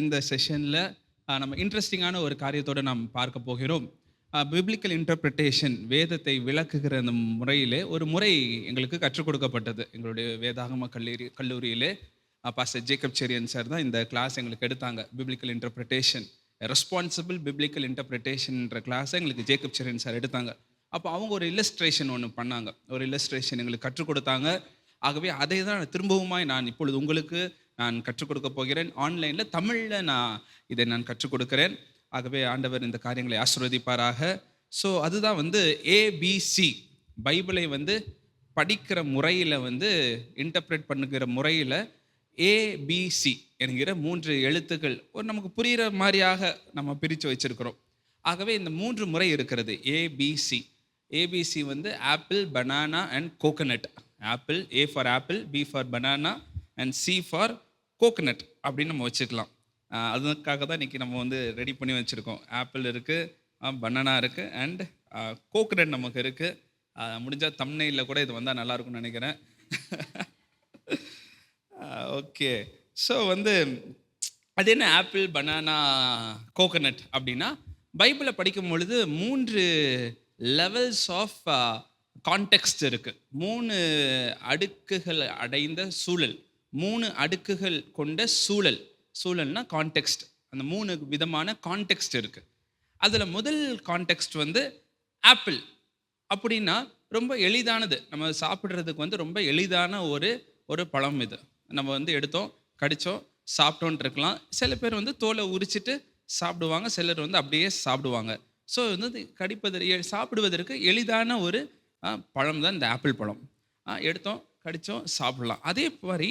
இந்த செஷனில் நம்ம இன்ட்ரெஸ்டிங்கான ஒரு காரியத்தோடு நாம் பார்க்க போகிறோம். பிப்ளிக்கல் இன்டர்பிரிட்டேஷன், வேதத்தை விளக்குகிற அந்த முறையிலே ஒரு முறை எங்களுக்கு கற்றுக் கொடுக்கப்பட்டது. எங்களுடைய வேதாகம கல்லூரியிலே பாஸ்டர் ஜேக்கப் செரியன் சார் தான் இந்த கிளாஸ் எங்களுக்கு எடுத்தாங்க. பிப்ளிக்கல் இன்டர்பிரிட்டேஷன், ரெஸ்பான்சிபிள் பிப்ளிக்கல் இன்டர்பிரிட்டேஷன்ன்ற கிளாஸை எங்களுக்கு ஜேக்கப் செரியன் சார் எடுத்தாங்க. அப்போ அவங்க ஒரு இல்லஸ்ட்ரேஷன் ஒன்று பண்ணாங்க, ஒரு இல்லஸ்ட்ரேஷன் எங்களுக்கு கற்றுக் கொடுத்தாங்க. ஆகவே அதை தான் திரும்பவுமாய் நான் இப்பொழுது உங்களுக்கு நான் கற்றுக் கொடுக்க போகிறேன். ஆன்லைனில் தமிழில் இதை நான் கற்றுக் கொடுக்கிறேன். ஆகவே ஆண்டவர் இந்த காரியங்களை ஆசீர்வதிப்பாராக. ஸோ அதுதான் ஏபிசி, பைபிளை படிக்கிற முறையில் இன்டர்பிரேட் பண்ணுகிற முறையில் ஏபிசி என்கிற 3 எழுத்துக்கள் ஒரு நமக்கு புரிகிற மாதிரியாக நம்ம பிரித்து வச்சிருக்கிறோம். ஆகவே இந்த 3 முறை இருக்கிறது. ABC ABC apple, banana and coconut. Apple, A for apple, B for banana and C for coconut அப்படின்னு நம்ம வச்சுக்கலாம். அதுக்காக தான் இன்றைக்கி நம்ம ரெடி பண்ணி வச்சுருக்கோம். ஆப்பிள் இருக்குது, பனானா இருக்குது அண்ட் கோகனட் நமக்கு இருக்குது. முடிஞ்சால் தம்ப்நெயிலில் கூட இது வந்தால் நல்லாயிருக்கும்னு நினைக்கிறேன். ஓகே, ஸோ அது என்ன ஆப்பிள், பனானா, கோகனட் அப்படின்னா, பைபிளை படிக்கும் பொழுது 3 லெவல்ஸ் ஆஃப் கான்டெக்ஸ்ட் இருக்குது. 3 அடுக்குகள் அடைந்த சூழல், 3 அடுக்குகள் கொண்ட சூழல். சூழல்னா கான்டெக்ஸ்ட். அந்த 3 விதமான கான்டெக்ஸ்ட் இருக்குது. அதில் முதல் கான்டெக்ஸ்ட் ஆப்பிள் அப்படின்னா ரொம்ப எளிதானது, நம்ம சாப்பிட்றதுக்கு ரொம்ப எளிதான ஒரு பழம். இது நம்ம எடுத்தோம், கடித்தோம், சாப்பிட்டோன்ட்டு இருக்கலாம். சில பேர் தோலை உரிச்சிட்டு சாப்பிடுவாங்க, சிலர் அப்படியே சாப்பிடுவாங்க. ஸோ சாப்பிடுவதற்கு எளிதான ஒரு பழம் தான் இந்த ஆப்பிள் பழம். எடுத்தோம், கடித்தோம், சாப்பிடலாம். அதே மாதிரி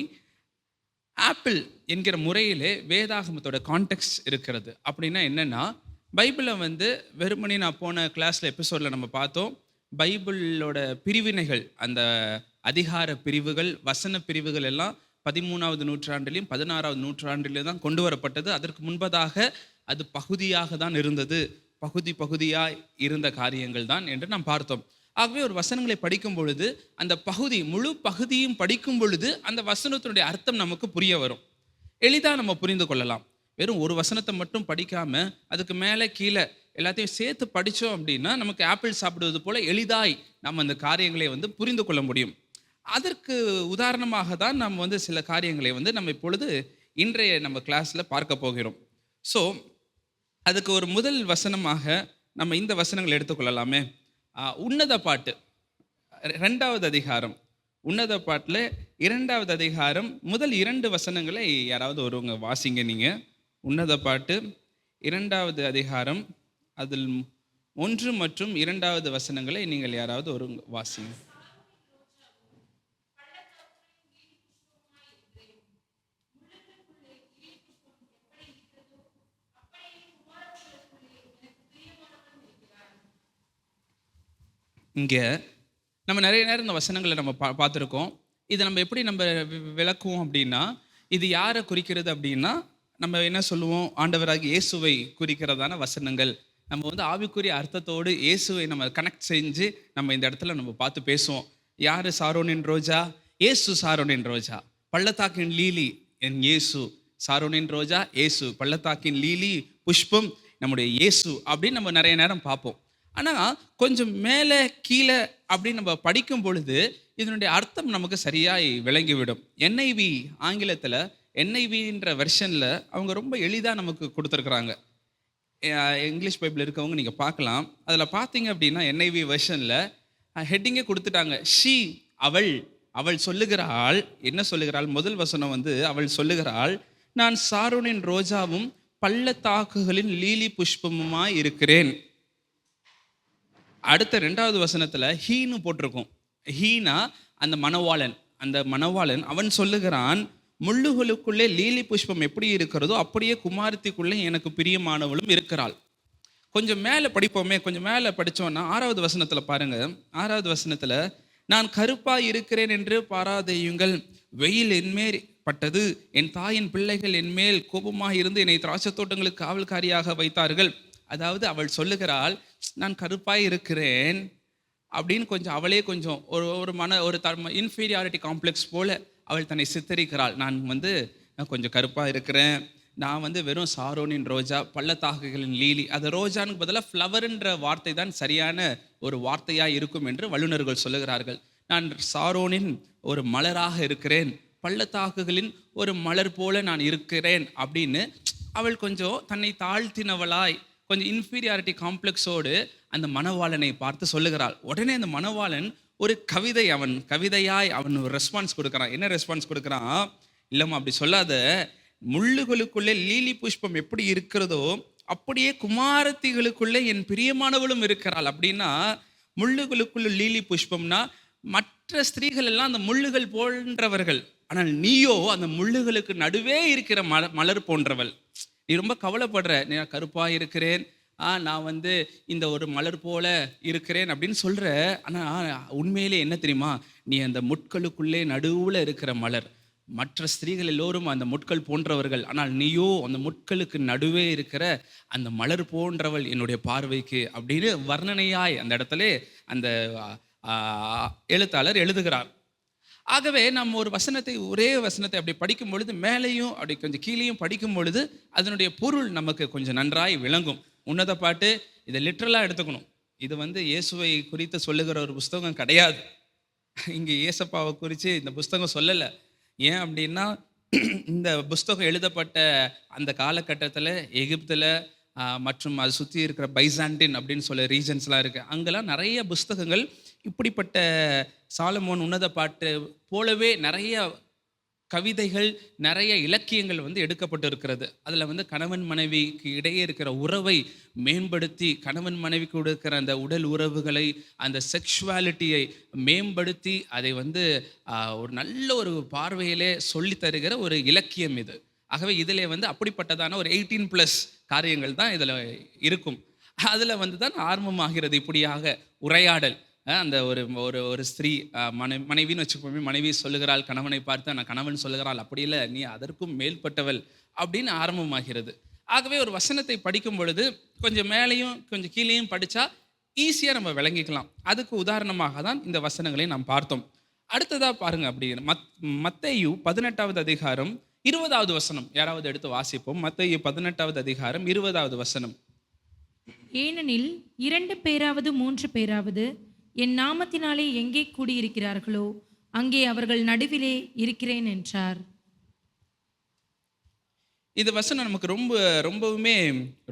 ஆப்பிள் என்கிற முறையிலே வேதாகமத்தோட கான்டெக்ஸ்ட் இருக்கிறது. அப்படின்னா என்னென்னா, பைபிளை வெறுமனே நான் போன கிளாஸில் எபிசோடில் நம்ம பார்த்தோம். பைபிளோட பிரிவினைகள், அந்த அதிகார பிரிவுகள், வசன பிரிவுகள் எல்லாம் 13வது நூற்றாண்டிலையும் 16வது நூற்றாண்டிலையும் தான் கொண்டு வரப்பட்டது. அதற்கு முன்பதாக அது பகுதியாக தான் இருந்தது, பகுதியாக இருந்த காரியங்கள் தான் என்று நாம் பார்த்தோம். ஆகவே ஒரு வசனங்களை படிக்கும் பொழுது அந்த முழு பகுதியும் படிக்கும் பொழுது அந்த வசனத்தினுடைய அர்த்தம் நமக்கு புரிய வரும், எளிதாக நம்ம புரிந்து கொள்ளலாம். வெறும் ஒரு வசனத்தை மட்டும் படிக்காமல் அதுக்கு மேலே கீழே எல்லாத்தையும் சேர்த்து படித்தோம் அப்படின்னா நமக்கு ஆப்பிள் சாப்பிடுவது போல எளிதாய் நம்ம அந்த காரியங்களை புரிந்து கொள்ள முடியும். அதற்கு உதாரணமாக தான் நம்ம சில காரியங்களை நம்ம இப்பொழுது இன்றைய நம்ம கிளாஸில் பார்க்க போகிறோம். ஸோ அதுக்கு ஒரு முதல் வசனமாக நம்ம இந்த வசனங்களை எடுத்துக்கொள்ளலாமே. உன்னத பாட்டு 2வது அதிகாரம், உன்னத பாட்டில் 2வது அதிகாரம் முதல் 2 வசனங்களை யாராவது ஒருவங்க வாசிங்க. நீங்கள் உன்னத பாட்டு 2வது அதிகாரம் அதில் 1 மற்றும் 2வது வசனங்களை நீங்கள் யாராவது ஒரு வாசிங்க. இங்கே நம்ம நிறைய நேரம் இந்த வசனங்களை நம்ம பார்த்துருக்கோம். இதை நம்ம எப்படி நம்ம விளக்குவோம் அப்படின்னா, இது யாரை குறிக்கிறது அப்படின்னா, நம்ம என்ன சொல்லுவோம், ஆண்டவராகிய இயேசுவை குறிக்கிறதான வசனங்கள். நம்ம ஆவிக்குரிய அர்த்தத்தோடு இயேசுவை நம்ம கனெக்ட் செஞ்சு நம்ம இந்த இடத்துல நம்ம பார்த்து பேசுவோம். யார் சாரோனின் ரோஜா? இயேசு சாரோனின் ரோஜா. பள்ளத்தாக்கின் லீலி என் இயேசு. சாரோனின் ரோஜா இயேசு, பள்ளத்தாக்கின் லீலி புஷ்பம் நம்முடைய இயேசு அப்படின்னு நம்ம நிறைய நேரம் பார்ப்போம். ஆனால் கொஞ்சம் மேலே கீழே அப்படின்னு நம்ம படிக்கும் பொழுது இதனுடைய அர்த்தம் நமக்கு சரியாய் விளங்கிவிடும். என்ஐவி, ஆங்கிலத்தில் என்ஐவின்ற வெர்ஷனில் அவங்க ரொம்ப எளிதாக நமக்கு கொடுத்துருக்குறாங்க. இங்கிலீஷ் பைபிள் இருக்கவங்க நீங்கள் பார்க்கலாம். அதில் பார்த்தீங்க அப்படின்னா என்ஐவி வெர்ஷனில் ஹெட்டிங்கே கொடுத்துட்டாங்க. ஷீ, அவள் சொல்லுகிறாள். என்ன சொல்லுகிறாள்? முதல் வசனம் அவள் சொல்லுகிறாள், நான் சாரோனின் ரோஜாவும் பள்ளத்தாக்குகளின் லீலி புஷ்பமுமாய் இருக்கிறேன். அடுத்த 2வது வசனத்தில் ஹீன்னு போட்டிருக்கும். ஹீனா அந்த மணவாளன் அவன் சொல்லுகிறான், முள்ளுகளுக்குள்ளே லீலி புஷ்பம் எப்படி இருக்கிறதோ அப்படியே குமாரத்திக்குள்ளே எனக்கு பிரியமானவளும் இருக்கிறாள். கொஞ்சம் மேலே படிப்போமே, கொஞ்சம் மேலே படித்தோன்னா 6வது வசனத்தில் பாருங்க. 6வது வசனத்தில், நான் கருப்பாய் இருக்கிறேன் என்று பாராதேயுங்கள், வெயில் என்மேல் பட்டது, என் தாயின் பிள்ளைகள் என்மேல் கோபமாக இருந்து என்னை திராட்சை தோட்டங்களுக்கு காவல்காரியாக வைத்தார்கள். அதாவது அவள் சொல்லுகிறாள், நான் கருப்பாய் இருக்கிறேன் அப்படின்னு அவளே ஒரு இன்ஃபீரியாரிட்டி காம்ப்ளெக்ஸ் போல அவள் தன்னை சித்தரிக்கிறாள். நான் கொஞ்சம் கருப்பாக இருக்கிறேன், நான் வந்து வெறும் சாரோனின் ரோஜா, பள்ளத்தாக்குகளின் லீலி, அது ரோஜானுக்கு பதிலாக ஃப்ளவர்ன்ற வார்த்தை தான் சரியான ஒரு வார்த்தையாக இருக்கும் என்று வல்லுநர்கள் சொல்லுகிறார்கள். நான் சாரோனின் ஒரு மலராக இருக்கிறேன், பள்ளத்தாக்குகளின் ஒரு மலர் போல நான் இருக்கிறேன் அப்படின்னு அவள் கொஞ்சம் தன்னை தாழ்த்தினவளாய், கொஞ்சம் இன்ஃபீரியாரிட்டி காம்ப்ளெக்ஸோடு அந்த மணவாளனை பார்த்து சொல்லுகிறாள். உடனே அந்த மணவாளன் ஒரு கவிதையாய் அவன் ஒரு ரெஸ்பான்ஸ் கொடுக்குறான். என்ன ரெஸ்பான்ஸ் கொடுக்குறான்? இல்லைம்மா அப்படி சொல்லாத, முள்ளுகளுக்குள்ளே லீலி புஷ்பம் எப்படி இருக்கிறதோ அப்படியே குமாரத்திகளுக்குள்ளே என் பிரியமானவளும் இருக்கிறாள். அப்படின்னா முள்ளுகளுக்குள்ள லீலி புஷ்பம்னா மற்ற ஸ்திரீகள் எல்லாம் அந்த முள்ளுகள் போன்றவர்கள், ஆனால் நீயோ அந்த முள்ளுகளுக்கு நடுவே இருக்கிற மலர் போன்றவள். நீ ரொம்ப கவலைப்படுற, நான் கருப்பாக இருக்கிறேன், நான் வந்து இந்த ஒரு மலர் போல இருக்கிறேன் அப்படின்னு சொல்ற. ஆனால் உண்மையிலே என்ன தெரியுமா? நீ அந்த முட்களுக்குள்ளே நடுவில் இருக்கிற மலர். மற்ற ஸ்திரீகள் எல்லோரும் அந்த முட்கள் போன்றவர்கள், ஆனால் நீயோ அந்த முட்களுக்கு நடுவே இருக்கிற அந்த மலர் போன்றவள் என்னுடைய பார்வைக்கு அப்படின்னு வர்ணனையாய் அந்த இடத்துல அந்த எழுத்தாளர் எழுதுகிறார். ஆகவே நம்ம ஒரு ஒரே வசனத்தை அப்படி படிக்கும் பொழுது, மேலேயும் அப்படி கொஞ்சம் கீழேயும் படிக்கும் பொழுது அதனுடைய பொருள் நமக்கு கொஞ்சம் நன்றாய் விளங்கும். உன்னத பாட்டு இதை லிட்ரலாக எடுத்துக்கணும். இது வந்து இயேசுவை குறித்து சொல்லுகிற ஒரு புஸ்தகம் கிடையாது. இங்கே இயேசப்பாவை குறித்து இந்த புஸ்தகம் சொல்லலை. ஏன் அப்படின்னா, இந்த புஸ்தகம் எழுதப்பட்ட அந்த காலகட்டத்தில் எகிப்தில் மற்றும் அது சுற்றி இருக்கிற பைசாண்டின் அப்படின்னு சொல்ல ரீஜன்ஸ்லாம் இருக்குது. அங்கெல்லாம் நிறைய புஸ்தகங்கள் இப்படிப்பட்ட சாலமோன் உன்னத பாட்டு போலவே நிறைய கவிதைகள், நிறைய இலக்கியங்கள் வந்து எடுக்கப்பட்டு இருக்கிறது. அதில் வந்து கணவன் மனைவிக்கு இடையே இருக்கிற உறவை மேம்படுத்தி, கணவன் மனைவிக்கு இருக்கிற அந்த உடல் உறவுகளை, அந்த செக்ஷுவாலிட்டியை மேம்படுத்தி அதை வந்து ஒரு நல்ல ஒரு பார்வையிலே சொல்லி தருகிற ஒரு இலக்கியம் இது. ஆகவே இதில் வந்து அப்படிப்பட்டதான ஒரு 18+ காரியங்கள் தான் இதில் இருக்கும். அதில் வந்து தான் ஆரம்பமாகிறது இப்படியாக உரையாடல். அந்த ஒரு ஒரு ஒரு ஸ்திரீ மனைவின்னு வச்சுக்கோமே, மனைவி சொல்லுகிறாள் கணவனை பார்த்து, நான் கணவன் சொல்லுகிறாள் அப்படி இல்லை, நீ அதற்கும் மேல்பட்டவள் அப்படின்னு ஆரம்பமாகிறது. ஆகவே ஒரு வசனத்தை படிக்கும் பொழுது கொஞ்சம் மேலேயும் கொஞ்சம் கீழேயும் படித்தா ஈஸியாக நம்ம விளங்கிக்கலாம். அதுக்கு உதாரணமாக தான் இந்த வசனங்களை நாம் பார்த்தோம். அடுத்ததாக பாருங்க, அப்படி மத்தேயு 18வது அதிகாரம் 20வது வசனம் யாராவது எடுத்து வாசிப்போம். மத்தேயு 18வது அதிகாரம் 20வது வசனம். ஏனெனில் 2 பேராவது 3 பேராவது என் நாமத்தினாலே எங்கே கூடியிருக்கிறார்களோ அங்கே அவர்கள் நடுவிலே இருக்கிறேன் என்றார். இது வசனம் நமக்கு ரொம்பவுமே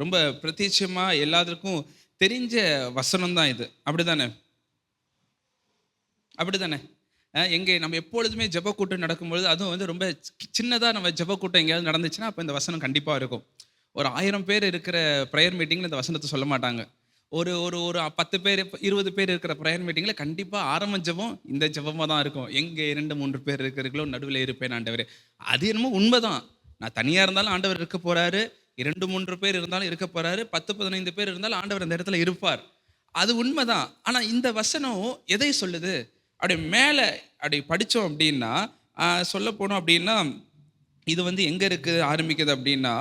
ரொம்ப பிரத்யட்சமா எல்லாத்துக்கும் தெரிஞ்ச வசனம் தான் இது. அப்படிதானே? எங்கே நம்ம எப்பொழுதுமே ஜெப கூட்டம் நடக்கும்பொழுது, அதுவும் வந்து ரொம்ப சின்னதாக நம்ம ஜெப கூட்டம் எங்கேயாவது நடந்துச்சுன்னா அப்போ இந்த வசனம் கண்டிப்பாக இருக்கும். ஒரு 1000 பேர் இருக்கிற ப்ரேயர் மீட்டிங்கில் இந்த வசனத்தை சொல்ல மாட்டாங்க. ஒரு ஒரு ஒரு 10 பேர் 20 பேர் இருக்கிற ப்ரேயர் மீட்டிங்கில் கண்டிப்பாக ஆரம்ப ஜெபம் இந்த ஜெபமாக தான் இருக்கும். எங்கே 2-3 பேர் இருக்கிறீர்களோ நடுவில் இருப்பேன் ஆண்டவரே. அது என்னமோ உண்மைதான். நான் தனியாக இருந்தாலும் ஆண்டவர் இருக்க போகிறாரு, 2-3 பேர் இருந்தாலும் இருக்க போகிறாரு, 10-15 பேர் இருந்தாலும் ஆண்டவர் அந்த இடத்துல இருப்பார். அது உண்மைதான். ஆனால் இந்த வசனம் எதை சொல்லுது? அப்படி மேலே அப்படி படித்தோம் அப்படின்னா, சொல்ல போனோம் அப்படின்னா, இது வந்து எங்கே இருக்குது ஆரம்பிக்குது அப்படின்னா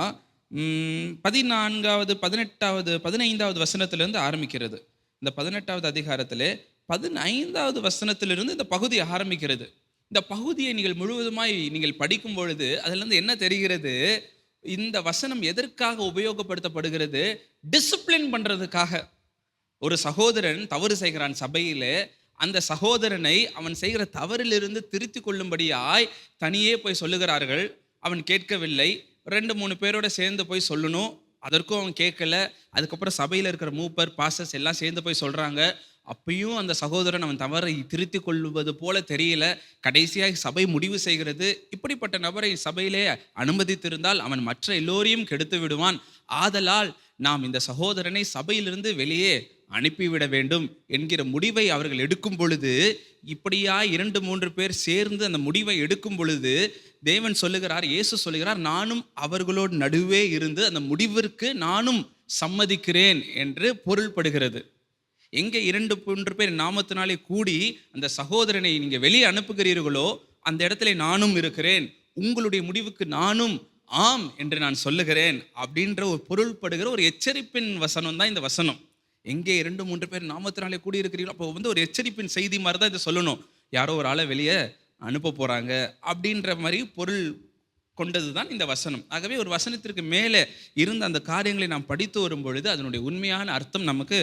14வது 18வது 15வது வசனத்திலிருந்து ஆரம்பிக்கிறது. இந்த 18வது அதிகாரத்திலே 15வது வசனத்திலிருந்து இந்த பகுதி ஆரம்பிக்கிறது. இந்த பகுதியை நீங்கள் முழுவதுமாய் நீங்கள் படிக்கும் பொழுது அதிலிருந்து என்ன தெரிகிறது? இந்த வசனம் எதற்காக உபயோகப்படுத்தப்படுகிறது? டிசிப்ளின் பண்ணுறதுக்காக. ஒரு சகோதரன் தவறு செய்கிறான் சபையிலே, அந்த சகோதரனை அவன் செய்கிற தவறிலிருந்து திருத்தி கொள்ளும்படியாய் தனியே போய் சொல்லுகிறார்கள். அவன் கேட்கவில்லை. 2-3 பேரோட சேர்ந்து போய் சொல்லணும். அதற்கும் அவன் கேட்கல. அதுக்கப்புறம் சபையில் இருக்கிற மூப்பர் பாஸ்டர்ஸ் எல்லாம் சேர்ந்து போய் சொல்கிறாங்க. அப்பயும் அந்த சகோதரன் அவன் தவறை திருத்தி கொள்வது போல தெரியல. கடைசியாக சபை முடிவு செய்கிறது, இப்படிப்பட்ட நபரை சபையிலே அனுமதித்திருந்தால் அவன் மற்ற எல்லோரையும் கெடுத்து விடுவான். ஆதலால் நாம் இந்த சகோதரனை சபையிலிருந்து வெளியே அனுப்பிவிட வேண்டும் என்கிற முடிவை அவர்கள் எடுக்கும் பொழுது, இப்படியா 2-3 பேர் சேர்ந்து அந்த முடிவை எடுக்கும் பொழுது தேவன் சொல்லுகிறார், இயேசு சொல்லுகிறார், நானும் அவர்களோடு நடுவே இருந்து அந்த முடிவிற்கு நானும் சம்மதிக்கிறேன் என்று பொருள்படுகிறது. எங்கே 2-3 பேர் நாமத்தினாலே கூடி அந்த சகோதரனை நீங்க வெளியே அனுப்புகிறீர்களோ அந்த இடத்துல நானும் இருக்கிறேன், உங்களுடைய முடிவுக்கு நானும் ஆம் என்று நான் சொல்லுகிறேன் அப்படின்ற ஒரு பொருள்படுகிற ஒரு எச்சரிப்பின் வசனம் தான் இந்த வசனம். எங்கே 2-3 பேர் நாமத்தினாலே கூடி இருக்கிறீங்களோ அப்போ வந்து ஒரு எச்சரிப்பின் செய்தி மாதிரி தான் இதை சொல்லணும். யாரோ ஒரு ஆளை வெளியே அனுப்ப போகிறாங்க அப்படின்ற மாதிரி பொருள் கொண்டதுதான் இந்த வசனம். ஆகவே ஒரு வசனத்திற்கு மேலே இருந்த அந்த காரியங்களை நாம் படித்து வரும் பொழுது அதனுடைய உண்மையான அர்த்தம் நமக்கு,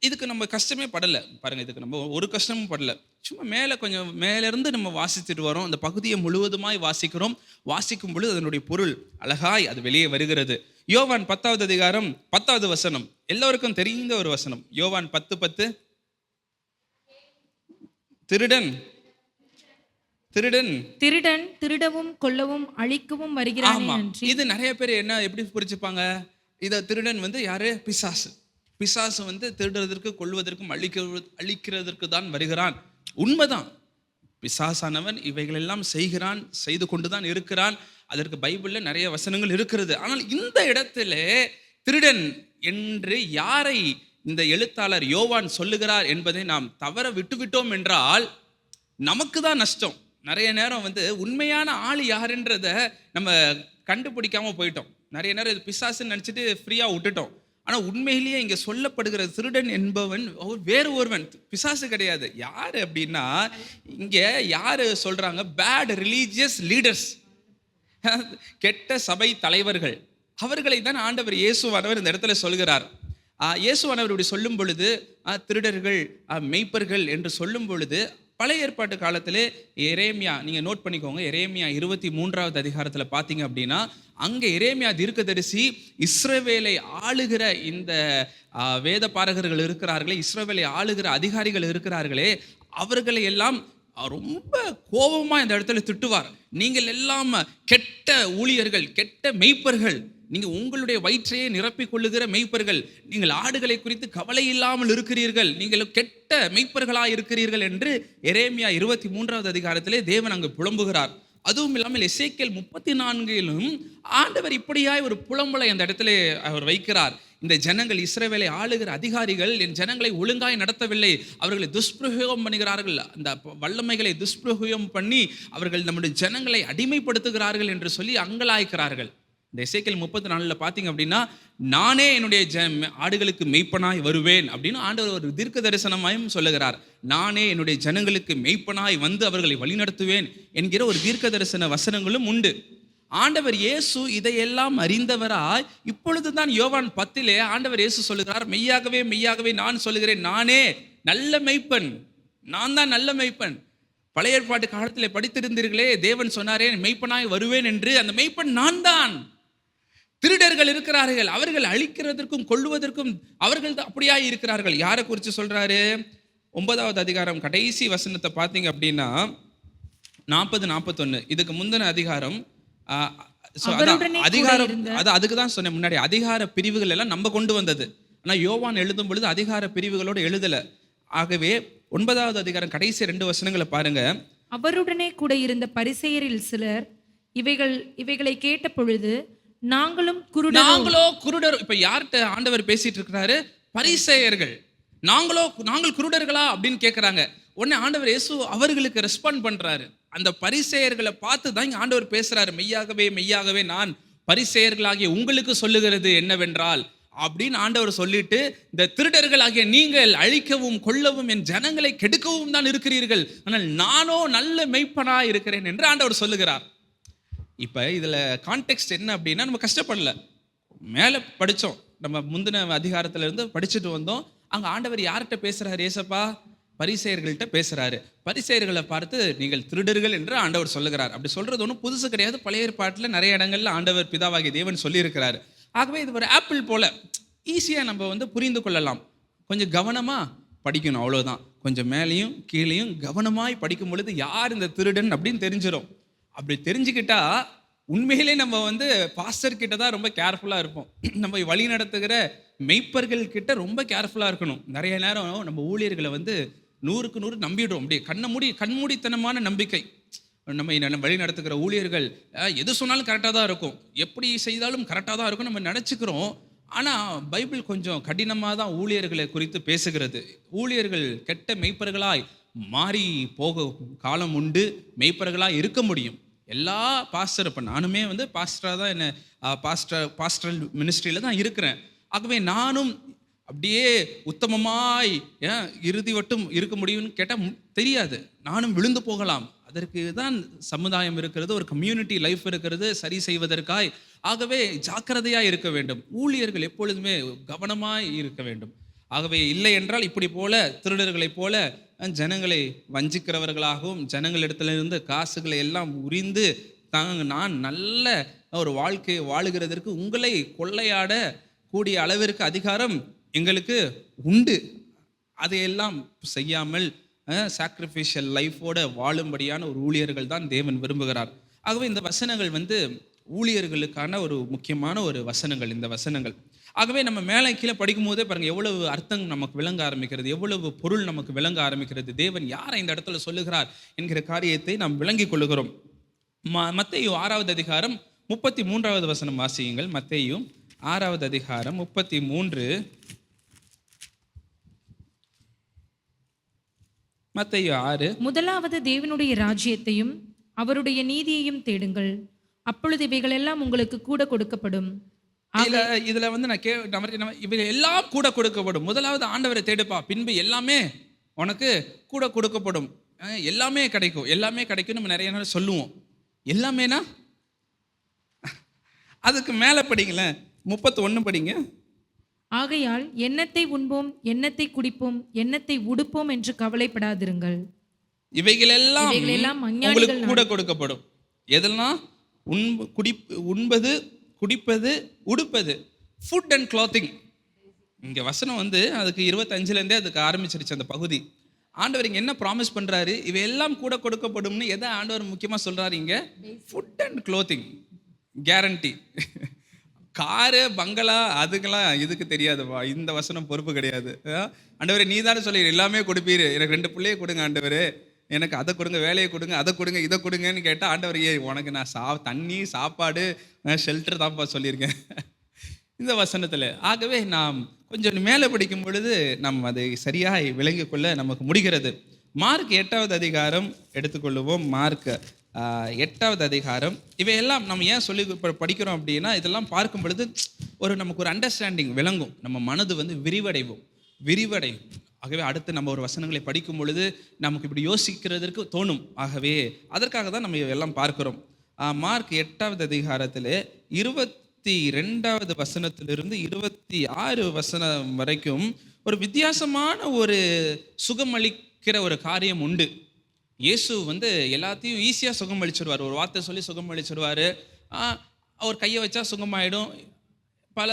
இதுக்கு நம்ம கஷ்டமே படலை பாருங்க, இதுக்கு நம்ம ஒரு கஷ்டமும் படலை. சும்மா மேலே கொஞ்சம் மேலேருந்து நம்ம வாசித்துட்டு வரோம், அந்த பகுதியை முழுவதுமாய் வாசிக்கிறோம். வாசிக்கும் பொழுது அதனுடைய பொருள் அழகாய் அது வெளியே வருகிறது. யோவான் 10வது அதிகாரம் 10வது வசனம், எல்லோருக்கும் தெரிந்த ஒரு வசனம். யோவான் 10:10, திருடன் திருடவும் கொல்லவும் அழிக்கவும் வருகிறானே அன்றி. இது நிறைய பேர் என்ன எப்படி புரிச்சுப்பாங்க, இதை திருடன் யாரு? பிசாசு. பிசாசு திருடுறதற்கு, கொல்வதற்கும் அழிக்கிறதற்கு தான் வருகிறான். உண்மைதான், பிசாசானவன் இவைகளெல்லாம் செய்கிறான், செய்து கொண்டுதான் இருக்கிறான். அதற்கு பைபிள்ல நிறைய வசனங்கள் இருக்கிறது. ஆனால் இந்த இடத்துல திருடன் என்று யாரை இந்த எழுத்தாளர் யோவான் சொல்லுகிறார் என்பதை நாம் தவற விட்டுவிட்டோம் என்றால் நமக்கு தான் நஷ்டம். நிறைய நேரம் உண்மையான ஆள் யாருன்றத நம்ம கண்டுபிடிக்காம போயிட்டோம். நிறைய நேரம் இது பிசாசுன்னு நினச்சிட்டு ஃப்ரீயாக விட்டுட்டோம். ஆனால் உண்மையிலேயே இங்கே சொல்லப்படுகிற திருடன் என்பவன் வேறு ஒருவன், பிசாசு கிடையாது. யார் அப்படின்னா, இங்கே யார் சொல்கிறாங்க? பேட் ரிலீஜியஸ் லீடர்ஸ், கெட்ட சபை தலைவர்கள். அவர்களை தான் ஆண்டவர் இயேசுவானவர் இந்த இடத்துல சொல்கிறார். இயேசுவானவர் இப்படி சொல்லும் பொழுது திருடர்கள், மெய்ப்பர்கள் என்று சொல்லும் பொழுது பழைய ஏற்பாட்டு காலத்திலே எரேமியா, நீங்கள் நோட் பண்ணிக்கோங்க, எரேமியா 23வது அதிகாரத்தில் பார்த்தீங்க அப்படின்னா, அங்கே எரேமியா தீர்க்கதரிசி இஸ்ரவேலை ஆளுகிற இந்த வேத பாரகர்கள் இருக்கிறார்களே, இஸ்ரவேலை ஆளுகிற அதிகாரிகள் இருக்கிறார்களே, அவர்களை எல்லாம் ரொம்ப கோபமாக இந்த இடத்துல திட்டுவார். நீங்கள் எல்லாம் கெட்ட ஊழியர்கள், கெட்ட மெய்ப்பர்கள், நீங்கள் உங்களுடைய வயிற்றையே நிரப்பிக் கொள்ளுகிற மெய்ப்பர்கள், நீங்கள் ஆடுகளை குறித்து கவலை இல்லாமல் இருக்கிறீர்கள், நீங்கள் கெட்ட மெய்ப்பர்களாக இருக்கிறீர்கள் என்று எரேமியா 23வது அதிகாரத்திலே தேவன் அங்கு புலம்புகிறார். அதுவும் இல்லாமல் எசேக்கியேல் 34லும் ஆண்டவர் இப்படியாய் ஒரு புலம்பலை அந்த இடத்துல அவர் வைக்கிறார். இந்த ஜனங்கள், இஸ்ரவேலை ஆளுகிற அதிகாரிகள் என் ஜனங்களை ஒழுங்காய் நடத்தவில்லை, அவர்களை துஷ்பிரயோகம் பண்ணுகிறார்கள், அந்த வல்லமைகளை துஷ்பிரயோகம் பண்ணி அவர்கள் நம்முடைய ஜனங்களை அடிமைப்படுத்துகிறார்கள் என்று சொல்லி அங்கலாய்க்கிறார்கள். இந்த எசேக்கியேல் 34 பார்த்தீங்க அப்படின்னா, நானே என்னுடைய ஆடுகளுக்கு மெய்ப்பனாய் வருவேன் அப்படின்னு ஆண்டவர் ஒரு தீர்க்க தரிசனமாயும் சொல்லுகிறார். நானே என்னுடைய ஜனங்களுக்கு மெய்ப்பனாய் அவர்களை வழிநடத்துவேன் என்கிற ஒரு தீர்க்க தரிசன வசனங்களும் உண்டு. ஆண்டவர் இயேசு இதையெல்லாம் அறிந்தவராய் இப்பொழுதுதான் யோவான் 10 ஆண்டவர் இயேசு சொல்லுகிறார், மெய்யாகவே மெய்யாகவே நான் சொல்லுகிறேன், நானே நல்ல மெய்ப்பன், நான் தான் நல்ல மெய்ப்பன். பழைய ஏற்பாட்டு காலத்தில் படித்திருந்தீர்களே, தேவன் சொன்னாரே மெய்ப்பனாய் வருவேன் என்று, அந்த மெய்ப்பன் நான் தான். திருடர்கள் இருக்கிறார்கள், அவர்கள் அழிக்கிறதற்கும் கொள்ளுவதற்கும் அவர்கள் தான் அப்படியாய் இருக்கிறார்கள். யாரை குறித்து சொல்றாரு? 9வது அதிகாரம் கடைசி வசனத்தை பார்த்தீங்க அப்படின்னா 40-41, இதுக்கு முந்தின அதிகாரம். அதிகாரம் அதுக்கு தான் சொன்னேன் முன்னாடி, அதிகார பிரிவுகள் எல்லாம் நம்ம கொண்டு வந்தது. ஆனால் யோவான் எழுதும் பொழுது அதிகார பிரிவுகளோடு எழுதல. ஆகவே 9வது அதிகாரம் கடைசி 2 வசனங்களை பாருங்க. அவருடனே கூட இருந்த பரிசேயரில் சிலர் இவைகளை கேட்ட பொழுது, நாங்களோ குருடர். இப்ப யார்கிட்ட ஆண்டவர் பேசிட்டு இருக்கிறாரு? பரிசேயர்கள். நாங்கள் குருடர்களா அப்படின்னு கேட்கிறாங்க. உடனே ஆண்டவர் இயேசு அவர்களுக்கு ரெஸ்பாண்ட் பண்றாரு. அந்த பரிசேயர்களை பார்த்து தான் இங்க ஆண்டவர் பேசுறாரு. மெய்யாகவே மெய்யாகவே நான் பரிசேயர்களாகிய உங்களுக்கு சொல்லுகிறது என்னவென்றால் அப்படின்னு ஆண்டவர் சொல்லிட்டு, இந்த திருடர்கள் ஆகிய நீங்கள் அழிக்கவும் கொல்லவும் என் ஜனங்களை கெடுக்கவும் தான் இருக்கிறீர்கள், ஆனால் நானோ நல்ல மெய்ப்பனாய் இருக்கிறேன் என்று ஆண்டவர் சொல்லுகிறார். இப்போ இதில் கான்டெக்ஸ்ட் என்ன அப்படின்னா, நம்ம கஷ்டப்படல, மேலே படித்தோம், நம்ம முந்தின அதிகாரத்துல இருந்து படிச்சுட்டு வந்தோம். அங்கே ஆண்டவர் யார்கிட்ட பேசுகிறார்? ஏசப்பா பரிசேயர்கள்ட்ட பேசுகிறாரு. பரிசேயர்களை பார்த்து நீங்கள் திருடர்கள் என்று ஆண்டவர் சொல்லுகிறார். அப்படி சொல்கிறது ஒன்றும் புதுசு கிடையாது. பழைய ஏற்பாட்டில் நிறைய இடங்கள்ல ஆண்டவர் பிதாவாகிய தேவன் சொல்லியிருக்கிறாரு. ஆகவே இது ஒரு ஆப்பிள் போல ஈஸியாக நம்ம புரிந்து கொள்ளலாம். கொஞ்சம் கவனமாக படிக்கணும், அவ்வளோதான். கொஞ்சம் மேலேயும் கீழேயும் கவனமாய் படிக்கும் பொழுது யார் இந்த திருடன் அப்படின்னு தெரிஞ்சிடும். அப்படி தெரிஞ்சுக்கிட்டா உண்மையிலே நம்ம பாஸ்டர் கிட்ட தான் ரொம்ப கேர்ஃபுல்லாக இருப்போம். நம்ம வழி நடத்துகிற மெய்ப்பர்கள் கிட்ட ரொம்ப கேர்ஃபுல்லாக இருக்கணும். நிறைய நேரம் நம்ம ஊழியர்களை 100க்கு 100 நம்பிடுறோம். அப்படியே கண்மூடித்தனமான நம்பிக்கை. நம்ம வழி நடத்துகிற ஊழியர்கள் எது சொன்னாலும் கரெக்டாக தான் இருக்கும், எப்படி செய்தாலும் கரெக்டாக தான் இருக்கும் நம்ம நினச்சிக்கிறோம். ஆனால் பைபிள் கொஞ்சம் கடினமாக தான் ஊழியர்களை குறித்து பேசுகிறது. ஊழியர்கள் கெட்ட மெய்ப்பர்களாய் மாறி போக காலம் உண்டு, மெய்ப்பர்களாக இருக்க முடியும். எல்லா பாஸ்டர், இப்போ நானுமே பாஸ்டராக தான், என்ன பாஸ்டரல் மினிஸ்ட்ரியில் தான் இருக்கிறேன். ஆகவே நானும் அப்படியே உத்தமமாய் இறுதி வட்டும் இருக்க முடியும்னு கேட்டால் தெரியாது. நானும் விழுந்து போகலாம். அதற்கு தான் சமுதாயம் இருக்கிறது, ஒரு கம்யூனிட்டி லைஃப் இருக்கிறது சரி செய்வதற்காய். ஆகவே ஜாக்கிரதையாக இருக்க வேண்டும். ஊழியர்கள் எப்பொழுதுமே கவனமாய் இருக்க வேண்டும். ஆகவே இல்லை என்றால் இப்படி போல திருடர்களைப் போல ஜனங்களை வஞ்சிக்கிறவர்களாகவும் ஜனங்களிடத்திலிருந்து காசுகளை எல்லாம் உரிந்து நான் நல்ல ஒரு வாழ்க்கையை வாழுகிறதற்கு உங்களை கொள்ளையாட கூடிய அளவிற்கு அதிகாரம் எங்களுக்கு உண்டு. அதையெல்லாம் செய்யாமல் சாக்ரிஃபிஷியல் லைஃபோட வாழும்படியான ஒரு ஊழியர்கள் தான் தேவன் விரும்புகிறார். ஆகவே இந்த வசனங்கள் ஊழியர்களுக்கான ஒரு முக்கியமான ஒரு வசனங்கள் இந்த வசனங்கள். ஆகவே நம்ம மேலே கீழே படிக்கும் போதே பாருங்க எவ்வளவு அர்த்தம் நமக்கு விளங்க ஆரம்பிக்கிறது, எவ்வளவு பொருள் நமக்கு விளங்க ஆரம்பிக்கிறது. தேவன் யாரை இந்த இடத்துல சொல்லுகிறார் என்கிற காரியத்தை நாம் விளங்கிக் கொள்ளுகிறோம். மத்தேயு 6வது அதிகாரம் 33வது வசனம் வாசியுங்கள். மத்தேயு 6வது அதிகாரம் 33. மத்தேயு 6. முதலாவது தேவனுடைய ராஜ்யத்தையும் அவருடைய நீதியையும் தேடுங்கள், அப்பொழுது இவைகள் எல்லாம் உங்களுக்கு கூட கொடுக்கப்படும். இதுல நான் இவை எல்லாம் கூட கொடுக்கப்படும். முதலாவது ஆண்டவரை தேடுப்பா, பின்பு எல்லாமே உனக்கு கூட கொடுக்கப்படும். எல்லாமே கிடைக்கும், எல்லாமே கிடைக்கும் நம்ம நிறைய நாள் சொல்லுவோம். எல்லாமேனா அதுக்கு மேல படிங்களேன், 31 படிங்க. ஆகையால் எண்ணத்தை உண்போம், எண்ணத்தை குடிப்போம், எண்ணத்தை உடுப்போம் என்று கவலைப்படாதிருங்கள். இவைகளெல்லாம் உங்களுக்கு கூட கொடுக்கப்படும். எதெல்லாம்? உண்பது, குடிப்பது, உடுப்பது, ஃபுட் அண்ட் கிளாத்திங். இங்கே வசனம் அதுக்கு 25லேருந்தே அதுக்கு ஆரம்பிச்சிருச்சு அந்த பகுதி. ஆண்டவர் இங்கே என்ன ப்ராமிஸ் பண்ணுறாரு? இவையெல்லாம் கூட கொடுக்கப்படும்னு எதை ஆண்டவர் முக்கியமாக சொல்கிறாரு இங்கே? Food and clothing guarantee. Car பங்களா அதுக்கெல்லாம் இதுக்கு தெரியாதுப்பா, இந்த வசனம் பொறுப்பு கிடையாது. ஆண்டவரே நீ தானே சொல்லி எல்லாமே கொடுப்பீரு, எனக்கு 2 பிள்ளையை கொடுங்க ஆண்டவரே, எனக்கு அதை கொடுங்க, வேலையை கொடுங்க, அதை கொடுங்க, இதை கொடுங்கன்னு கேட்டால் ஆண்டவர் உனக்கு நான் தண்ணி சாப்பாடு ஷெல்டர் தான்ப்பா சொல்லியிருக்கேன் இந்த வசனத்தில். ஆகவே நாம் கொஞ்சம் மேலே படிக்கும் பொழுது நம்ம அதை சரியாக விளங்கி கொள்ள நமக்கு முடிகிறது. மார்க் 8வது அதிகாரம் எடுத்துக்கொள்ளுவோம். மார்க் 8வது அதிகாரம். இவையெல்லாம் நம்ம ஏன் சொல்லி படிக்கிறோம் அப்படின்னா, இதெல்லாம் பார்க்கும் பொழுது நமக்கு ஒரு அண்டர்ஸ்டாண்டிங் விளங்கும், நம்ம மனது விரிவடையும். ஆகவே அடுத்து நம்ம ஒரு வசனங்களை படிக்கும் பொழுது நமக்கு இப்படி யோசிக்கிறதுக்கு தோணும். ஆகவே அதற்காக தான் நம்ம எல்லாம் பார்க்கிறோம். மார்க் 8வது அதிகாரத்தில் 22வது வசனத்திலிருந்து 26 வசனம் வரைக்கும் ஒரு வித்தியாசமான ஒரு சுகமளிக்கிற ஒரு காரியம் உண்டு. இயேசு எல்லாத்தையும் ஈஸியாக சுகம் அளிச்சிடுவார். ஒரு வார்த்தை சொல்லி சுகம் அளிச்சிடுவார். அவர் கையை வச்சா சுகமாயிடும். பல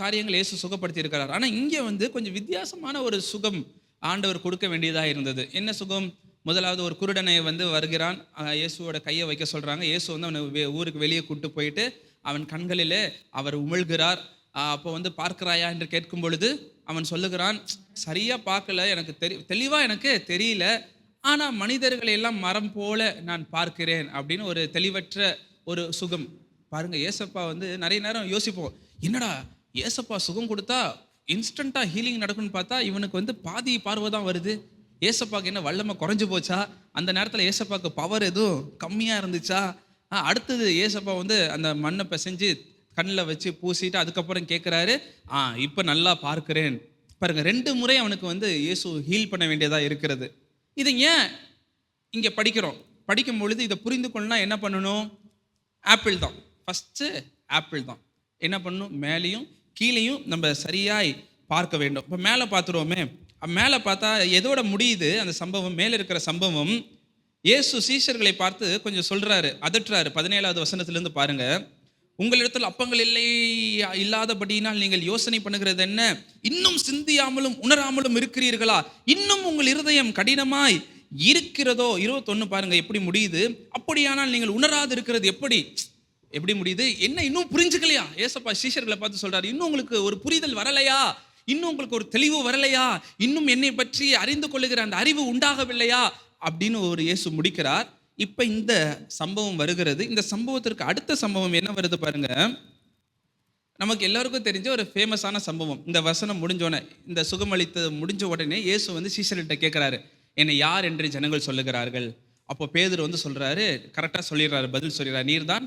காரியங்கள் இயேசு சுகப்படுத்தி இருக்கிறார். ஆனால் இங்கே கொஞ்சம் வித்தியாசமான ஒரு சுகம் ஆண்டவர் கொடுக்க வேண்டியதாக இருந்தது. என்ன சுகம்? முதலாவது ஒரு குருடனை வருகிறான், இயேசுவோட கையை வைக்க சொல்கிறாங்க. இயேசு அவனை ஊருக்கு வெளியே கூட்டு போயிட்டு அவன் கண்களிலே அவர் உமிழ்கிறார். அப்போ பார்க்கிறாயா என்று கேட்கும் பொழுது அவன் சொல்லுகிறான், சரியாக பார்க்கல, எனக்கு தெளிவாக எனக்கு தெரியல, ஆனால் மனிதர்களை எல்லாம் மரம் போல நான் பார்க்கிறேன் அப்படின்னு ஒரு தெளிவற்ற ஒரு சுகம். பாருங்க, ஏசப்பா நிறைய நேரம் யோசிப்போம், என்னடா ஏசப்பா சுகம் கொடுத்தா இன்ஸ்டண்ட்டாக ஹீலிங் நடக்கும்னு பார்த்தா இவனுக்கு பாதி பார்வை தான் வருது. ஏசப்பாக்கு என்ன வல்லமை குறைஞ்சு போச்சா? அந்த நேரத்தில் ஏசப்பாக்கு பவர் எதுவும் கம்மியாக இருந்துச்சா? அடுத்தது ஏசப்பா அந்த மண்ணை பிசைஞ்சு கண்ணில் வச்சு பூசிட்டு அதுக்கப்புறம் கேட்குறாரு, இப்போ நல்லா பார்க்கிறேன். பாருங்க, 2 முறை அவனுக்கு இயேசு ஹீல் பண்ண வேண்டியதாக இருக்கிறது. இதை ஏன் இங்கே படிக்கும் பொழுது இதை புரிந்து கொள்ளனா என்ன பண்ணணும்? ஆப்பிள் தான் ஃபஸ்ட்டு. ஆப்பிள் தான் என்ன பண்ணணும்? மேலேயும் கீழேயும் நம்ம சரியாய் பார்க்க வேண்டும். இப்போ மேலே பார்த்துருவோமே, மேலே பார்த்தா எதோட முடியுது அந்த சம்பவம்? மேலே இருக்கிற சம்பவம் இயேசு சீஷர்களை பார்த்து கொஞ்சம் சொல்கிறாரு, அதட்டுறாரு. 17வது வசனத்திலேருந்து பாருங்க. உங்களிடத்தில் அப்பங்கள் இல்லாதபடியினால் நீங்கள் யோசனை பண்ணுகிறது என்ன? இன்னும் சிந்தியாமலும் உணராமலும் இருக்கிறீர்களா? இன்னும் உங்கள் இருதயம் கடினமாய் இருக்கிறதோ? 21 பாருங்க எப்படி முடியுது. அப்படியானால் நீங்கள் உணராது இருக்கிறது எப்படி முடியுது? என்ன இன்னும் புரிஞ்சுக்கலையா? ஏசப்பா சீஷர்களை பார்த்து சொல்றாரு, இன்னும் உங்களுக்கு ஒரு புரிதல் வரலையா? இன்னும் உங்களுக்கு ஒரு தெளிவு வரலையா? இன்னும் என்னை பற்றி அறிந்து கொள்ளுகிற அந்த அறிவு உண்டாகவில்லையா அப்படின்னு ஒரு இயேசு முடிக்கிறார். இப்ப இந்த சம்பவம் வருகிறது. இந்த சம்பவத்திற்கு அடுத்த சம்பவம் என்ன வருது பாருங்க. நமக்கு எல்லாருக்கும் தெரிஞ்ச ஒரு ஃபேமஸான சம்பவம். இந்த வசனம் முடிஞ்சோடனே, இந்த சுகமளித்து முடிஞ்ச உடனே இயேசு சீஷர்கிட்ட கேட்கிறாரு, என்னை யார் என்று ஜனங்கள் சொல்லுகிறார்கள்? அப்போ பேதுரு சொல்றாரு, கரெக்டாக சொல்லிடுறாரு, பதில் சொல்லிடுறாரு, நீர் தான்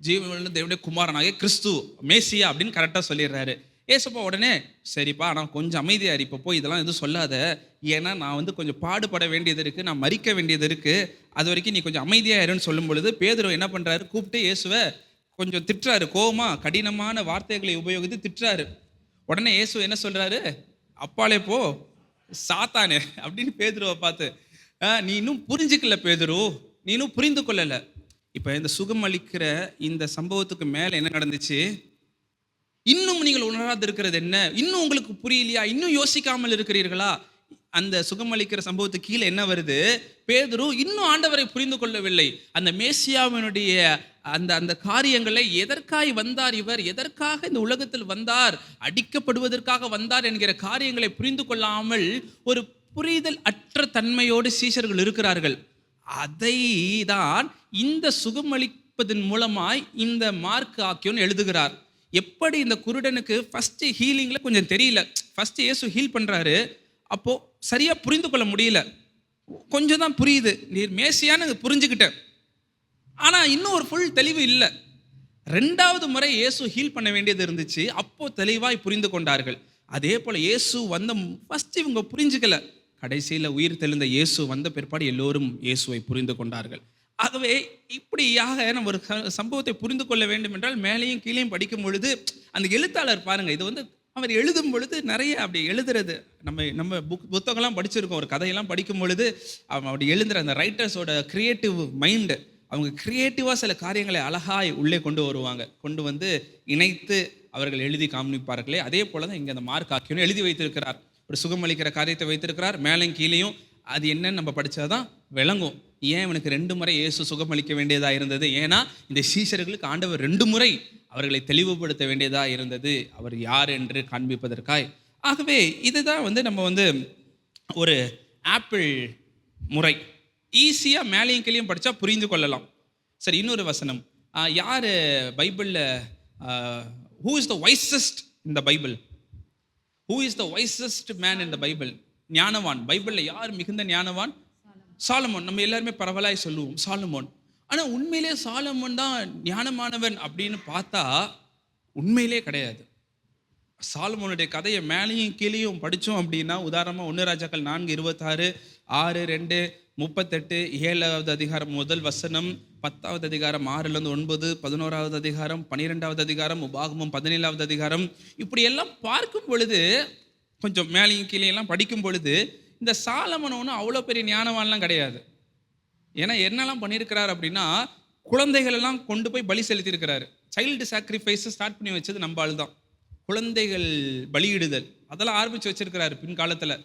ஜீவனுள்ள தேவனுடைய குமாரனாகிய கிறிஸ்து, மேசியா அப்படின்னு கரெக்டாக சொல்லிடுறாரு. ஏசப்பா உடனே சரிப்பா நான் கொஞ்சம் அமைதியாக இப்போ போய் இதெல்லாம் எதுவும் சொல்லாத, ஏன்னா நான் வந்து கொஞ்சம் பாடுபட வேண்டியது இருக்குது, நான் மறிக்க வேண்டியது இருக்குது, அது வரைக்கும் நீ கொஞ்சம் அமைதியாக இருன்னு சொல்லும் பொழுது பேதுரு என்ன பண்ணுறாரு, கூப்பிட்டு இயேசுவை கொஞ்சம் திட்டுறாரு, கோவமா கடினமான வார்த்தைகளை உபயோகித்து திட்டுறாரு. உடனே இயேசு என்ன சொல்கிறாரு, அப்பாலே போ சாத்தானே அப்படின்னு பேதுருவை பார்த்து, நீ இன்னும் புரிஞ்சுக்கல பேதுரு, நீ இன்னும் புரிந்து கொள்ளலை. இப்போ இந்த சுகம் அளிக்கிற இந்த சம்பவத்துக்கு மேலே என்ன நடந்துச்சு, இன்னும் நீங்கள் உணராது இருக்கிறது என்ன, இன்னும் உங்களுக்கு புரியலையா, இன்னும் யோசிக்காமல் இருக்கிறீர்களா? அந்த சுகமளிக்கிற சம்பவத்துக்கு கீழே என்ன வருது, பேதுரு இன்னும் ஆண்டவரை புரிந்து கொள்ளவில்லை. அந்த மேசியாவினுடைய அந்த அந்த காரியங்களை, எதற்காய் வந்தார் இவர், எதற்காக இந்த உலகத்தில் வந்தார், அடிக்கப்படுவதற்காக வந்தார் என்கிற காரியங்களை புரிந்து கொள்ளாமல் ஒரு புரிதல் அற்ற தன்மையோடு சீஷர்கள் இருக்கிறார்கள். அதை தான் இந்த சுகமளிப்பதன் மூலமாய் இந்த மார்க் ஆக்கியோன் எழுதுகிறார். எப்படி இந்த குருடனுக்கு ஃபர்ஸ்ட் ஹீலிங்ல கொஞ்சம் தெரியல, ஃபர்ஸ்ட் இயேசு ஹீல் பண்றாரு, அப்போ சரியா புரிந்து கொள்ள முடியல, கொஞ்சம் தான் புரியுது, நீர் மேசியான்னு புரிஞ்சுக்கிட்டேன், ஆனா இன்னும் ஒரு ஃபுல் தெளிவு இல்லை. ரெண்டாவது முறை இயேசு ஹீல் பண்ண வேண்டியது இருந்துச்சு, அப்போ தெளிவாய் புரிந்து கொண்டார்கள். அதே போல இயேசு வந்த ஃபர்ஸ்ட் இவங்க புரிஞ்சுக்கல, கடைசியில் உயிர் தெளிந்த இயேசு வந்த பிற்பாடு எல்லோரும் இயேசுவை புரிந்து கொண்டார்கள். ஆகவே இப்படியாக நம்ம ஒரு சம்பவத்தை புரிந்து கொள்ள வேண்டும் என்றால் மேலேயும் கீழேயும் படிக்கும் பொழுது அந்த எழுத்தாளர் பாருங்க, இது வந்து அவர் எழுதும் பொழுது நிறைய அப்படி எழுதுறது, நம்ம புத்தகம்லாம் படிச்சிருக்கோம், ஒரு கதையெல்லாம் படிக்கும் பொழுது அப்படி எழுதுற அந்த ரைட்டர்ஸோட கிரியேட்டிவ் மைண்டு, அவங்க கிரியேட்டிவாக சில காரியங்களை அழகாய் உள்ளே கொண்டு வருவாங்க, கொண்டு வந்து இணைத்து அவர்கள் எழுதி காண்பிப்பார்களே. அதே போல தான் இங்கே அந்த மார்க் ஆக்கியோன்னு எழுதி வைத்திருக்கிறார். ஒரு சுகமளிக்கிற காரியத்தை வைத்திருக்கிறார், மேலையும் கீழேயும் அது என்னன்னு நம்ம படித்தாதான் விளங்கும். ஏன் இவனுக்கு 2 முறை இயேசு சுகமளிக்க வேண்டியதாக இருந்தது, ஏன்னா இந்த சீஷர்களுக்கு ஆண்டவர் 2 முறை அவர்களை தெளிவுபடுத்த வேண்டியதாக இருந்தது, அவர் யார் என்று காண்பிப்பதற்காய். ஆகவே இதுதான் வந்து நம்ம வந்து ஒரு ஆப்பிள் முறை, ஈஸியாக மேலையும் கீழையும் படித்தா புரிந்து கொள்ளலாம். சரி, இன்னொரு வசனம், யார் பைபிளில் who is the wisest in the Bible, who is the wisest man in the Bible, ஞானவான், பைபிளில் யார் மிகுந்த ஞானவான், சாலமோன். நம்ம எல்லாருமே பரவலாய் சொல்லுவோம் சாலமோன், ஆனால் உண்மையிலே சாலமோன் தான் ஞானமானவன் அப்படின்னு பார்த்தா உண்மையிலே கிடையாது. சாலமோனுடைய கதையை மேலேயும் கீழேயும் படித்தோம் அப்படின்னா, உதாரணமாக 1 ராஜாக்கள் 4:26, 6:2, 38, 7வது அதிகாரம் 1 வசனம், 10வது அதிகாரம் 6-9, 11வது அதிகாரம், 12வது அதிகாரம், உபாகமம் 17வது அதிகாரம், இப்படி எல்லாம் பார்க்கும் பொழுது, கொஞ்சம் மேலேயும் கீழேயெல்லாம் படிக்கும் பொழுது, இந்த சாலமோன் ஒன்றும் அவ்வளோ பெரிய ஞானவான்லாம் கிடையாது. ஏன்னா என்னெல்லாம் பண்ணியிருக்கிறார் அப்படின்னா, குழந்தைகள் எல்லாம் கொண்டு போய் பலி செலுத்தியிருக்கிறாரு. சைல்டு சாக்ரிஃபைஸை ஸ்டார்ட் பண்ணி வச்சது நம்ம ஆள் தான். குழந்தைகள் பலியிடுதல் அதெல்லாம் ஆரம்பித்து வச்சிருக்கிறாரு பின்காலத்தில்.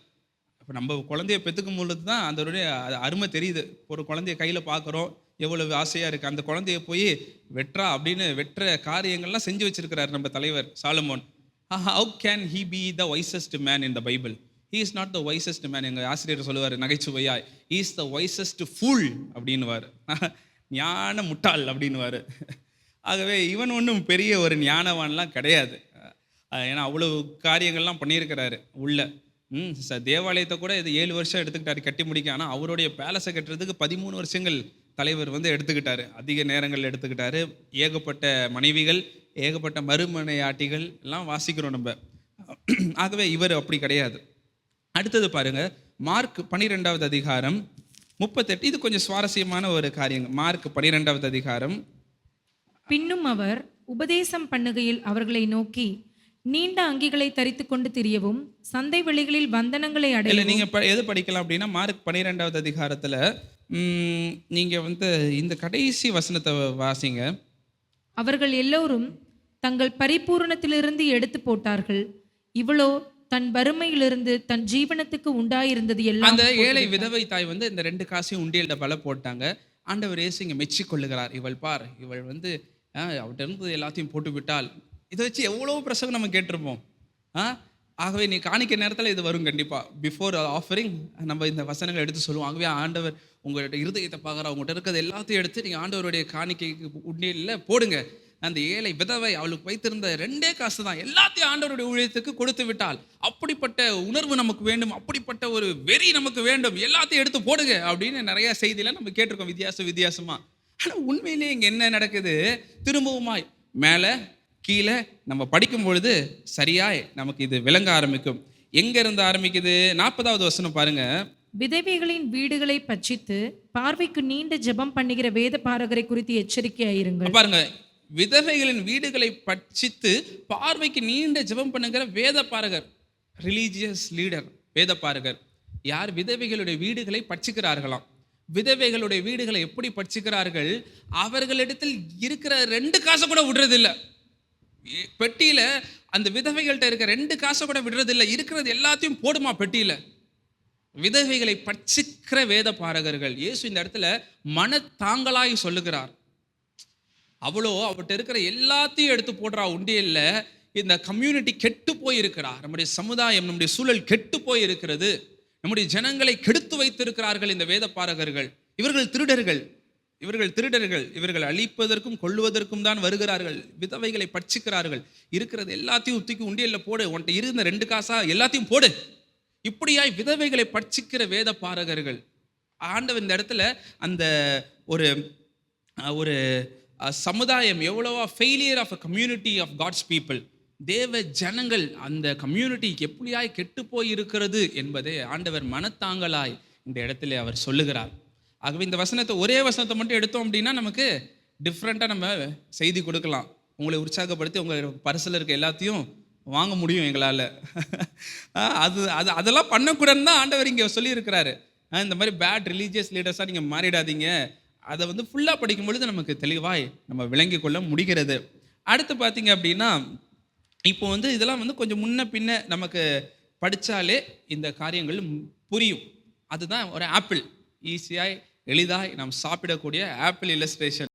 இப்போ நம்ம குழந்தைய பெற்றுக்கும் பொழுது தான் அதோடைய அருமை தெரியுது. ஒரு குழந்தைய கையில் பார்க்குறோம், எவ்வளவு ஆசையாக இருக்குது, அந்த குழந்தைய போய் வெட்டுறா அப்படின்னு வெட்டுற காரியங்கள்லாம் செஞ்சு வச்சிருக்கிறார் நம்ம தலைவர் Solomon. How can he be the wisest man in the Bible? He is not the wisest man. எங்கள் ஆசிரியர் சொல்லுவார் நகைச்சுவையாய், he is the wisest fool அப்படின்னுவார், ஞான முட்டாள் அப்படின்னுவார். ஆகவே இவன் ஒன்றும் பெரிய ஒரு ஞானவான்லாம் கிடையாது. ஏன்னா அவ்வளவு காரியங்கள்லாம் பண்ணியிருக்கிறாரு உள்ள. தேவாலயத்தை கூட இது 7 வருஷம் எடுத்துக்கிட்டாரு கட்டி முடிக்க. ஆனால் அவருடைய பேலஸை கட்டுறதுக்கு 13 வருஷங்கள் தலைவர் வந்து எடுத்துக்கிட்டாரு, அதிக நேரங்கள் எடுத்துக்கிட்டாரு. ஏகப்பட்ட மனைவிகள், ஏகப்பட்ட மறுமனையாட்டிகள் எல்லாம் வாசிக்கிறோம் நம்ம. ஆகவே இவர் அப்படி கிடையாது. அடுத்தது பாருங்க, மார்க் 12வது அதிகாரம் 38. இது கொஞ்சம் சுவாரஸ்யமான ஒரு காரியம். மார்க் 12வது அதிகாரம். பின்னும் அவர் உபதேசம் பண்ணுகையில் அவர்களை நோக்கி, நீண்ட அங்கிகளை தரித்து கொண்டு திரியவும், சந்தை வெளிகளில் வந்தனங்களை அடையவும். நீங்க எது படிக்கலாம் அப்படின்னா, மார்க் 12வது அதிகாரத்துல நீங்க வந்து இந்த கடைசி வசனத்தை வாசிங்க. அவர்கள் எல்லோரும் தங்கள் பரிபூரணத்திலிருந்து எடுத்து போட்டார்கள், இவளோ தன் வறுமையிலிருந்து தன் ஜீவனத்துக்கு உண்டாயிருந்தது எல்லாம். அந்த ஏழை விதவை தாய் வந்து இந்த 2 காசையும் உண்டியல் டப்பால போட்டாங்க. ஆண்டவர் இயேசு இங்க மெச்சி கொள்ளுகிறார். இவள் பார், இவள் வந்து அவட்ட இருந்து எல்லாத்தையும் போட்டு விட்டால். இதை வச்சு எவ்வளோ பிரசங்கம் நம்ம கேட்டிருப்போம். ஆகவே நீ காணிக்க நேரத்தில் இது வரும் கண்டிப்பாக. பிஃபோர் ஆஃபரிங் நம்ம இந்த வசனங்களை எடுத்து சொல்லுவோம். ஆகவே ஆண்டவர் உங்களோட இருதயத்தை பார்க்குறா, உங்கள்கிட்ட இருக்கிறது எல்லாத்தையும் எடுத்து நீங்கள் ஆண்டவருடைய காணிக்கைக்கு உண்டியலில் போடுங்க. அந்த ஏழை விதவை அவளுக்கு வைத்திருந்த 2 காசு தான், எல்லாத்தையும் ஆண்டவருடைய ஊழியத்துக்கு கொடுத்து விட்டால். அப்படிப்பட்ட உணர்வு நமக்கு வேண்டும், அப்படிப்பட்ட ஒரு வெறி நமக்கு வேண்டும், எல்லாத்தையும் எடுத்து போடுங்க அப்படின்னு நிறைய செய்தியெல்லாம் நம்ம கேட்டிருக்கோம் வித்தியாசமாக. ஆனால் உண்மையிலேயே இங்கே என்ன நடக்குது, திரும்பவுமாய் மேலே கீழே நம்ம படிக்கும் பொழுது சரியாய் நமக்கு இது விளங்க ஆரம்பிக்கும். எங்க இருந்து ஆரம்பிக்குது? 40வது வசனம் பாருங்க. விதவைகளின் வீடுகளை பட்சித்து பார்வைக்கு நீண்ட ஜெபம் பண்ணுகிற வேத பாரகரை குறித்து எச்சரிக்கையாயிருங்கள். பாருங்க, விதவைகளின் வீடுகளை பட்சித்து பார்வைக்கு நீண்ட ஜெபம் பண்ணுகிற வேத பாரகர், ரிலீஜியஸ் லீடர், வேத பாரகர் யார்? விதவைகளுடைய வீடுகளை பட்சிக்கிறார்களாம். விதவைகளுடைய வீடுகளை எப்படி பட்சிக்கிறார்கள்? அவர்களிடத்தில் இருக்கிற 2 காசை கூட விடுறதில்லை. பெட்டியில அந்த விதவைகள்கிட்ட இருக்க 2 காசை கூட விடுறதில்லை. இருக்கிறது எல்லாத்தையும் போடுமா பெட்டியில. விதவைகளை பட்சிக்கிற வேத பாரகர்கள். இயேசு இந்த இடத்துல மனத்தாங்கலாய் சொல்லுகிறார். அவளோ அவட்ட இருக்கிற எல்லாத்தையும் எடுத்து போடுறா உண்டியல்ல. இந்த கம்யூனிட்டி கெட்டு போயிருக்கிறார். நம்முடைய சமுதாயம், நம்முடைய சூழல் கெட்டு போயிருக்கிறது. நம்முடைய ஜனங்களை கெடுத்து வைத்திருக்கிறார்கள் இந்த வேத பாரகர்கள். இவர்கள் திருடர்கள், இவர்கள் அழிப்பதற்கும் கொள்ளுவதற்கும் தான் வருகிறார்கள். விதவைகளை பட்சிக்கிறார்கள். இருக்கிறது எல்லாத்தையும் தூக்கி உண்டியல்ல போடு, உன்கிட்ட இருந்த 2 காசா எல்லாத்தையும் போடு. இப்படியாய் விதவைகளை பட்சிக்கிற வேத பாரகர்கள். ஆண்டவர் இந்த இடத்துல அந்த ஒரு சமுதாயம் எவ்வளவா failure of a community of God's people, தேவ ஜனங்கள் அந்த கம்யூனிட்டி எப்படியாய் கெட்டு போய் இருக்கிறது என்பதை ஆண்டவர் மனத்தாங்கலாய் இந்த இடத்துல அவர் சொல்லுகிறார். ஆகவே இந்த வசனத்தை, ஒரே வசனத்தை மட்டும் எடுத்தோம் அப்படின்னா நமக்கு டிஃப்ரெண்ட்டாக நம்ம செய்தி கொடுக்கலாம். உங்களை உற்சாகப்படுத்தி உங்கள் பரிசில் இருக்க எல்லாத்தையும் வாங்க முடியும் எங்களால். அதெல்லாம் பண்ணக்கூடாதுன்னு தான் ஆண்டவர் இங்கே சொல்லியிருக்கிறாரு. இந்த மாதிரி பேட் ரிலீஜியஸ் லீடர்ஸாக நீங்கள் மாறிடாதீங்க. அதை ஃபுல்லாக படிக்கும் பொழுது நமக்கு தெளிவாய் நம்ம விளங்கி கொள்ள முடிகிறது. அடுத்து பார்த்தீங்க அப்படின்னா, இப்போ இதெல்லாம் கொஞ்சம் முன்ன பின்ன நமக்கு படித்தாலே இந்த காரியங்கள் புரியும். அதுதான் ஒரு ஆப்பிள், ஈஸியாய் எளிதாய் நாம் சாப்பிடக்கூடிய ஆப்பிள் இல்லஸ்ட்ரேஷன்.